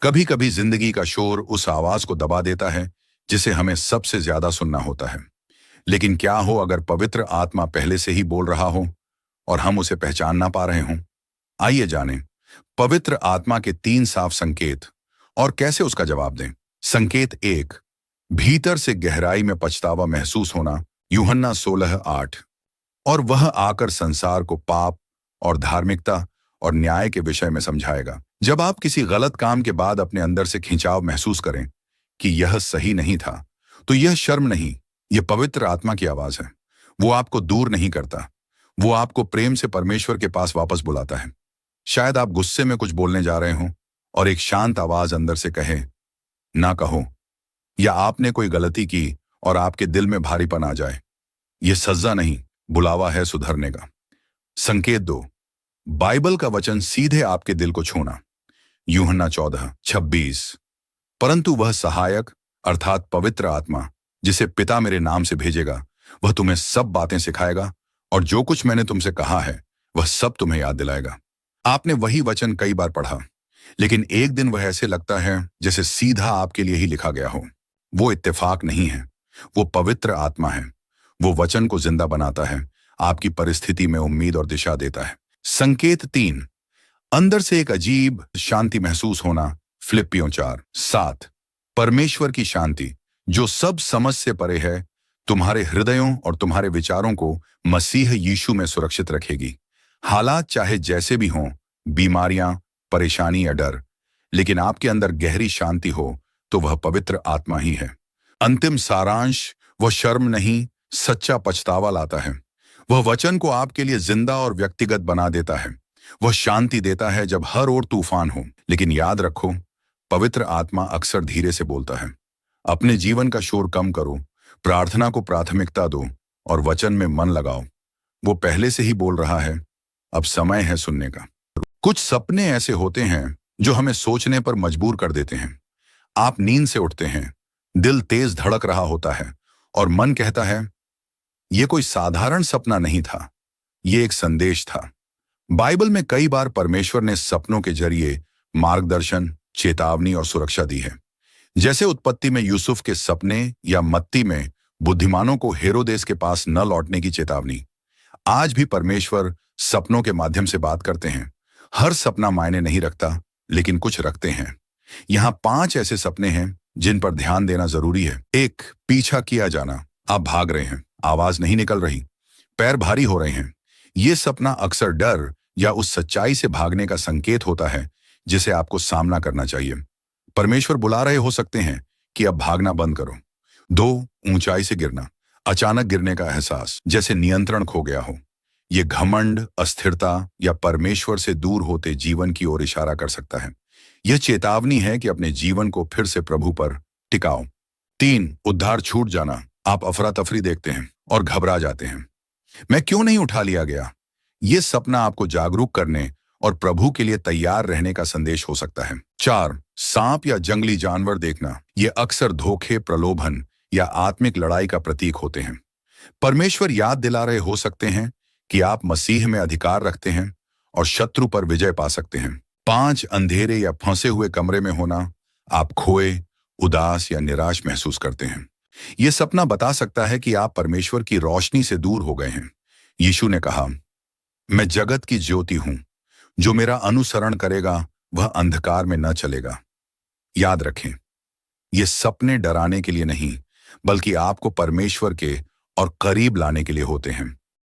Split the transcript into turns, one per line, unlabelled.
कभी कभी जिंदगी का शोर उस आवाज को दबा देता है जिसे हमें सबसे ज्यादा सुनना होता है। लेकिन क्या हो अगर पवित्र आत्मा पहले से ही बोल रहा हो और हम उसे पहचान ना पा रहे हों? आइए जानें पवित्र आत्मा के 3 साफ संकेत और कैसे उसका जवाब दें। संकेत 1, भीतर से गहराई में पछतावा महसूस होना। यूहन्ना 16:8। और वह आकर संसार को पाप और धार्मिकता और न्याय के विषय में समझाएगा। जब आप किसी गलत काम के बाद अपने अंदर से खिंचाव महसूस करें कि यह सही नहीं था, तो यह शर्म नहीं, यह पवित्र आत्मा की आवाज है। वो आपको दूर नहीं करता, वो आपको प्रेम से परमेश्वर के पास वापस बुलाता है। शायद आप गुस्से में कुछ बोलने जा रहे हो और एक शांत आवाज अंदर से कहे, ना कहो। या आपने कोई गलती की और आपके दिल में भारीपन आ जाए। यह सजा नहीं, बुलावा है सुधरने का। संकेत 2, बाइबल का वचन सीधे आपके दिल को छूना। यूहन्ना 14:26। परंतु वह सहायक अर्थात पवित्र आत्मा जिसे पिता मेरे नाम से भेजेगा, वह तुम्हें सब बातें सिखाएगा और जो कुछ मैंने तुमसे कहा है वह सब तुम्हें याद दिलाएगा। आपने वही वचन कई बार पढ़ा, लेकिन एक दिन वह ऐसे लगता है जैसे सीधा आपके लिए ही लिखा गया हो। वो इत्तेफाक नहीं है, वो पवित्र आत्मा है। वो वचन को जिंदा बनाता है, आपकी परिस्थिति में उम्मीद और दिशा देता है। संकेत 3, अंदर से एक अजीब शांति महसूस होना। फिलिप्पियों 4:7। परमेश्वर की शांति जो सब समझ से परे है, तुम्हारे हृदयों और तुम्हारे विचारों को मसीह यीशु में सुरक्षित रखेगी। हालात चाहे जैसे भी हों, बीमारियां, परेशानी या डर, लेकिन आपके अंदर गहरी शांति हो तो वह पवित्र आत्मा ही है। अंतिम सारांश, वह शर्म नहीं, सच्चा पछतावा लाता है। वह वचन को आपके लिए जिंदा और व्यक्तिगत बना देता है। वह शांति देता है जब हर ओर तूफान हो। लेकिन याद रखो, पवित्र आत्मा अक्सर धीरे से बोलता है। अपने जीवन का शोर कम करो, प्रार्थना को प्राथमिकता दो और वचन में मन लगाओ। वो पहले से ही बोल रहा है, अब समय है सुनने का। कुछ सपने ऐसे होते हैं जो हमें सोचने पर मजबूर कर देते हैं। आप नींद से उठते हैं, दिल तेज धड़क रहा होता है और मन कहता है, यह कोई साधारण सपना नहीं था, यह एक संदेश था। बाइबल में कई बार परमेश्वर ने सपनों के जरिए मार्गदर्शन, चेतावनी और सुरक्षा दी है। जैसे उत्पत्ति में यूसुफ के सपने या मत्ती में बुद्धिमानों को हेरोदेस के पास न लौटने की चेतावनी। आज भी परमेश्वर सपनों के माध्यम से बात करते हैं। हर सपना मायने नहीं रखता, लेकिन कुछ रखते हैं। यहाँ 5 ऐसे सपने हैं जिन पर ध्यान देना जरूरी है। 1, पीछा किया जाना। आप भाग रहे हैं, आवाज नहीं निकल रही, पैर भारी हो रहे हैं। यह सपना अक्सर डर या उस सच्चाई से भागने का संकेत होता है जिसे आपको सामना करना चाहिए। परमेश्वर बुला रहे हो सकते हैं कि अब भागना बंद करो। 2, ऊंचाई से गिरना। अचानक गिरने का एहसास, जैसे नियंत्रण खो गया हो। यह घमंड, अस्थिरता या परमेश्वर से दूर होते जीवन की ओर इशारा कर सकता है। यह चेतावनी है कि अपने जीवन को फिर से प्रभु पर टिकाओ। 3, उद्धार छूट जाना। आप अफरा तफरी देखते हैं और घबरा जाते हैं, मैं क्यों नहीं उठा लिया गया। यह सपना आपको जागरूक करने और प्रभु के लिए तैयार रहने का संदेश हो सकता है। 4, सांप या जंगली जानवर देखना। यह अक्सर धोखे, प्रलोभन या आत्मिक लड़ाई का प्रतीक होते हैं। परमेश्वर याद दिला रहे हो सकते हैं कि आप मसीह में अधिकार रखते हैं और शत्रु पर विजय पा सकते हैं। 5, अंधेरे या फंसे हुए कमरे में होना। आप खोए, उदास या निराश महसूस करते हैं। यह सपना बता सकता है कि आप परमेश्वर की रोशनी से दूर हो गए हैं। यीशु ने कहा, मैं जगत की ज्योति हूं, जो मेरा अनुसरण करेगा वह अंधकार में न चलेगा। याद रखें, ये सपने डराने के लिए नहीं, बल्कि आपको परमेश्वर के और करीब लाने के लिए होते हैं।